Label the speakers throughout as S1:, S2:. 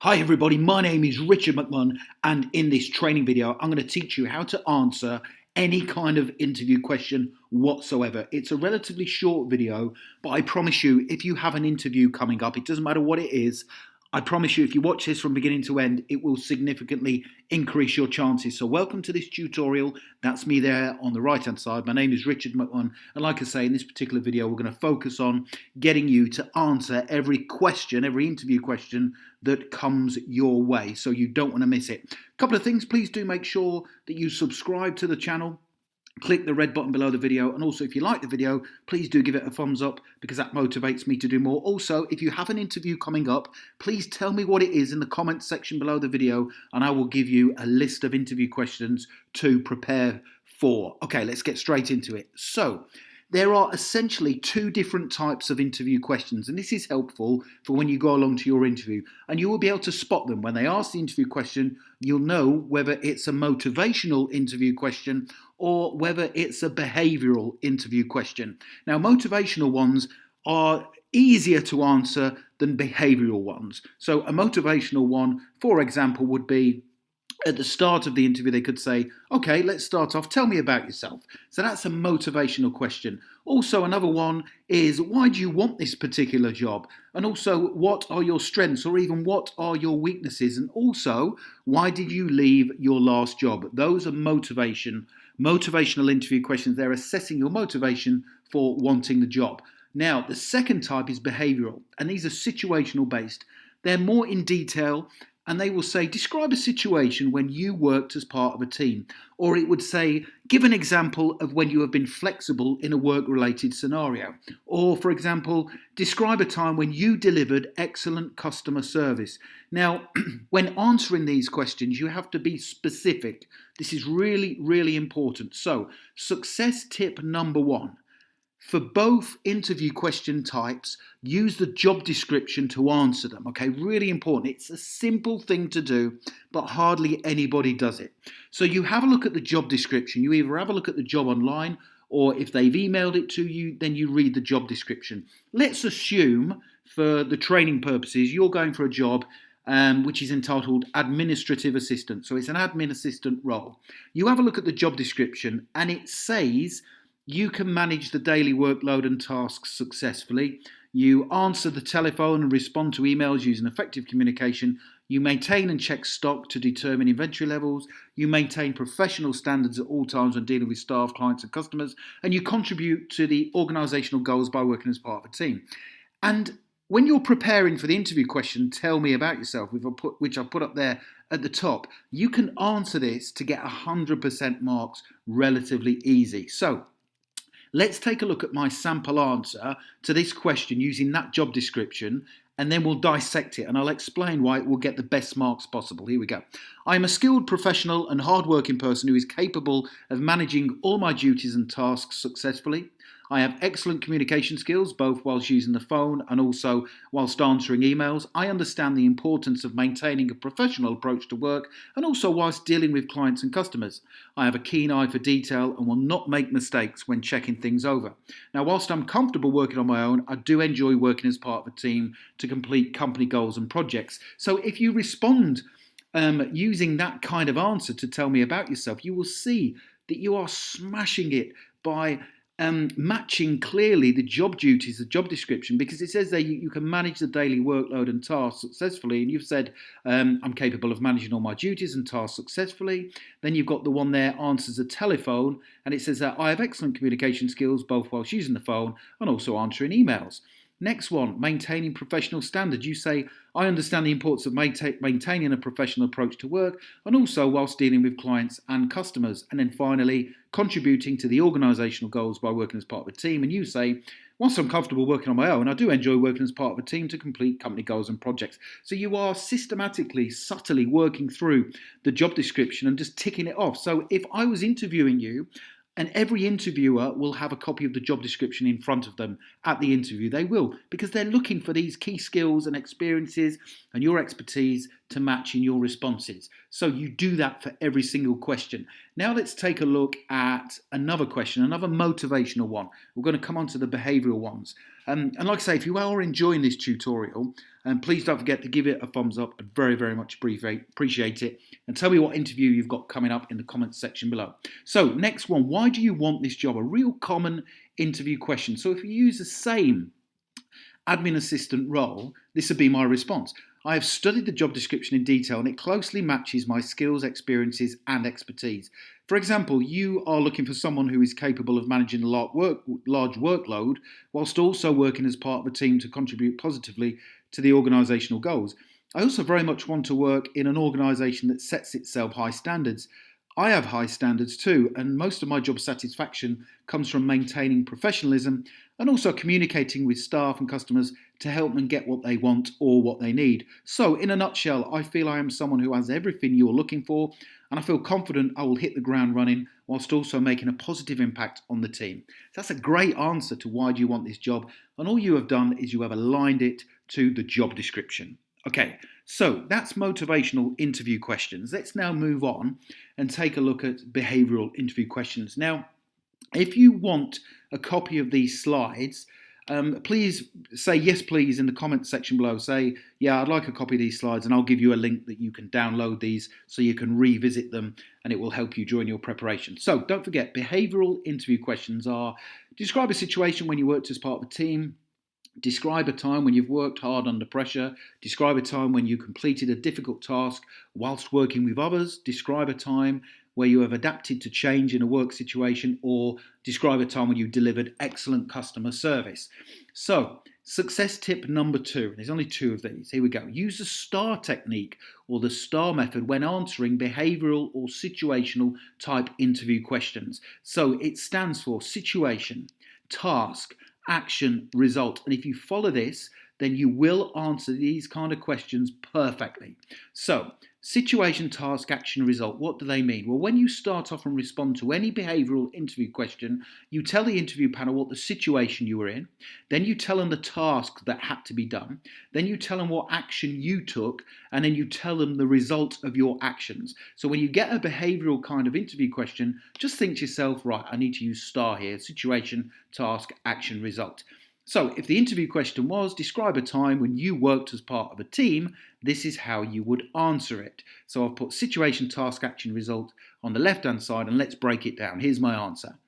S1: Hi everybody, my name is Richard McMahon, and in this training video I'm going to teach you how to answer any kind of interview question whatsoever. It's a relatively short video, but I promise you, if you have an interview coming up, it doesn't matter what it is, I promise you if you watch this from beginning to end, it will significantly increase your chances. So welcome to this tutorial. That's me there on the right hand side. My name is Richard McMahon, and like I say, in this particular video we're going to focus on getting you to answer every question, every interview question that comes your way, so you don't want to miss it. A couple of things, please do make sure that you subscribe to the channel. Click the red button below the video, and also if you like the video, please do give it a thumbs up because that motivates me to do more. Also, if you have an interview coming up, please tell me what it is in the comments section below the video and I will give you a list of interview questions to prepare for. Okay, let's get straight into it. So, there are essentially two different types of interview questions, and this is helpful for when you go along to your interview, and you will be able to spot them. When they ask the interview question, you'll know whether it's a motivational interview question or whether it's a behavioural interview question. Now, motivational ones are easier to answer than behavioural ones. So a motivational one, for example, would be at the start of the interview, they could say, okay, let's start off, tell me about yourself. So that's a motivational question. Also, another one is, why do you want this particular job? And also, what are your strengths, or even what are your weaknesses? And also, why did you leave your last job? Those are motivational interview questions. They're assessing your motivation for wanting the job. Now, the second type is behavioural, and these are situational based. They're more in detail, and they will say, describe a situation when you worked as part of a team. Or it would say, give an example of when you have been flexible in a work-related scenario. Or, for example, describe a time when you delivered excellent customer service. Now, when answering these questions, you have to be specific. This is really, really important. So, success tip number one. For both interview question types, use the job description to answer them, okay? Really important. It's a simple thing to do, but hardly anybody does it. So you have a look at the job description. You either have a look at the job online, or if they've emailed it to you, then you read the job description. Let's assume, for the training purposes, you're going for a job which is entitled Administrative Assistant. So it's an admin assistant role. You have a look at the job description, and it says you can manage the daily workload and tasks successfully. You answer the telephone and respond to emails using effective communication. You maintain and check stock to determine inventory levels. You maintain professional standards at all times when dealing with staff, clients and customers. And you contribute to the organisational goals by working as part of a team. And when you're preparing for the interview question, tell me about yourself, which I put up there at the top, you can answer this to get 100% marks relatively easy. So, let's take a look at my sample answer to this question using that job description, and then we'll dissect it and I'll explain why it will get the best marks possible. Here we go. I am a skilled professional and hard-working person who is capable of managing all my duties and tasks successfully. I have excellent communication skills, both whilst using the phone and also whilst answering emails. I understand the importance of maintaining a professional approach to work and also whilst dealing with clients and customers. I have a keen eye for detail and will not make mistakes when checking things over. Now, whilst I'm comfortable working on my own, I do enjoy working as part of a team to complete company goals and projects. So if you respond using that kind of answer to tell me about yourself, you will see that you are smashing it by matching clearly the job duties, the job description, because it says there you can manage the daily workload and tasks successfully, and you've said I'm capable of managing all my duties and tasks successfully. Then you've got the one there, answers a telephone, and it says that I have excellent communication skills both whilst using the phone and also answering emails. Next one, maintaining professional standards. You say, I understand the importance of maintaining a professional approach to work and also whilst dealing with clients and customers. And then finally, contributing to the organisational goals by working as part of a team. And you say, whilst I'm comfortable working on my own, I do enjoy working as part of a team to complete company goals and projects. So you are systematically, subtly working through the job description and just ticking it off. So if I was interviewing you, and every interviewer will have a copy of the job description in front of them at the interview. They will, because they're looking for these key skills and experiences and your expertise to match in your responses. So you do that for every single question. Now let's take a look at another question, another motivational one. We're going to come on to the behavioural ones. And like I say, if you are enjoying this tutorial, please don't forget to give it a thumbs up. I'd very, very much appreciate it. And tell me what interview you've got coming up in the comments section below. So next one, why do you want this job? A real common interview question. So if you use the same admin assistant role, this would be my response. I have studied the job description in detail and it closely matches my skills, experiences and expertise. For example, you are looking for someone who is capable of managing a large workload whilst also working as part of a team to contribute positively to the organisational goals. I also very much want to work in an organisation that sets itself high standards. I have high standards too, and most of my job satisfaction comes from maintaining professionalism and also communicating with staff and customers to help them get what they want or what they need. So, in a nutshell, I feel I am someone who has everything you're looking for, and I feel confident I will hit the ground running whilst also making a positive impact on the team. That's a great answer to why do you want this job, and all you have done is you have aligned it to the job description. Okay, so that's motivational interview questions. Let's now move on and take a look at behavioural interview questions. Now, if you want a copy of these slides, please say yes please in the comments section below. Say, yeah, I'd like a copy of these slides, and I'll give you a link that you can download these so you can revisit them and it will help you during your preparation. So don't forget, behavioural interview questions are: describe a situation when you worked as part of a team. Describe a time when you've worked hard under pressure. Describe a time when you completed a difficult task whilst working with others. Describe a time where you have adapted to change in a work situation, or describe a time when you delivered excellent customer service. So, success tip number 2, there's only 2 of these. Here we go. Use the STAR technique or the STAR method when answering behavioural or situational type interview questions. So it stands for situation, task, action, result. And if you follow this, then you will answer these kind of questions perfectly. So, situation, task, action, result. What do they mean? Well, when you start off and respond to any behavioural interview question, you tell the interview panel what the situation you were in, then you tell them the task that had to be done, then you tell them what action you took, and then you tell them the result of your actions. So when you get a behavioural kind of interview question, just think to yourself, right, I need to use STAR here: situation, task, action, result. So if the interview question was, describe a time when you worked as part of a team, this is how you would answer it. So I've put situation, task, action, result on the left-hand side, and let's break it down. Here's my answer.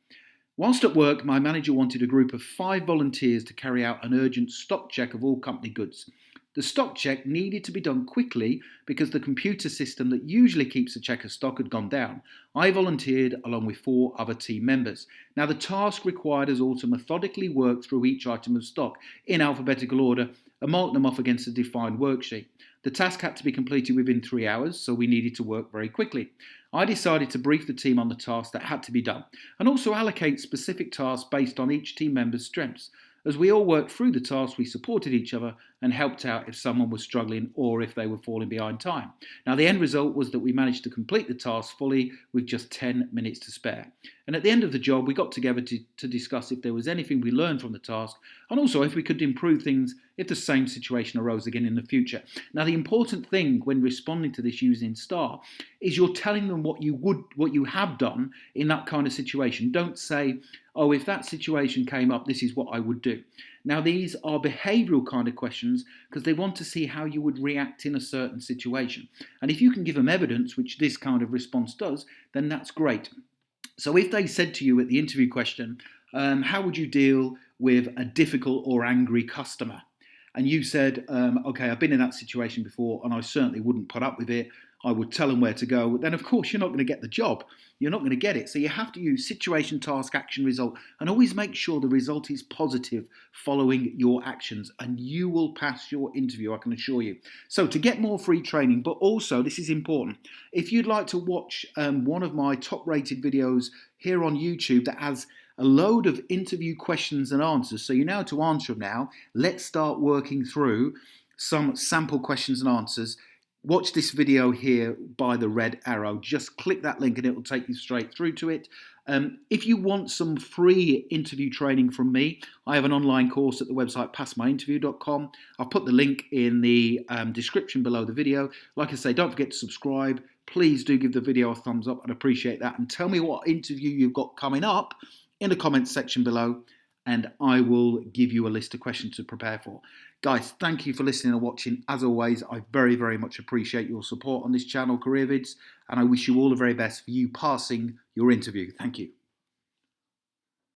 S1: Whilst at work, my manager wanted a group of 5 volunteers to carry out an urgent stock check of all company goods. The stock check needed to be done quickly because the computer system that usually keeps a check of stock had gone down. I volunteered along with 4 other team members. Now the task required us all to methodically work through each item of stock in alphabetical order and mark them off against a defined worksheet. The task had to be completed within 3 hours, so we needed to work very quickly. I decided to brief the team on the tasks that had to be done and also allocate specific tasks based on each team member's strengths. As we all worked through the tasks, we supported each other and helped out if someone was struggling or if they were falling behind time. Now, the end result was that we managed to complete the task fully with just 10 minutes to spare. And at the end of the job, we got together to discuss if there was anything we learned from the task and also if we could improve things if the same situation arose again in the future. Now, the important thing when responding to this using STAR is you're telling them what you have done in that kind of situation. Don't say, oh, if that situation came up, this is what I would do. Now, these are behavioural kind of questions because they want to see how you would react in a certain situation. And if you can give them evidence, which this kind of response does, then that's great. So if they said to you at the interview question, how would you deal with a difficult or angry customer? And you said, okay, I've been in that situation before and I certainly wouldn't put up with it. I would tell them where to go. Then, of course, you're not going to get the job. You're not going to get it. So you have to use situation, task, action, result, and always make sure the result is positive following your actions, and you will pass your interview, I can assure you. So to get more free training, but also, this is important, if you'd like to watch one of my top-rated videos here on YouTube that has a load of interview questions and answers, so you know how to answer them now, let's start working through some sample questions and answers. Watch this video here by the red arrow. Just click that link and it will take you straight through to it. If you want some free interview training from me, I have an online course at the website passmyinterview.com. I'll put the link in the description below the video. Like I say, don't forget to subscribe. Please do give the video a thumbs up. I'd appreciate that. And tell me what interview you've got coming up in the comments section below, and I will give you a list of questions to prepare for. Guys, thank you for listening and watching. As always, I very, very much appreciate your support on this channel, CareerVidz, and I wish you all the very best for you passing your interview. Thank you.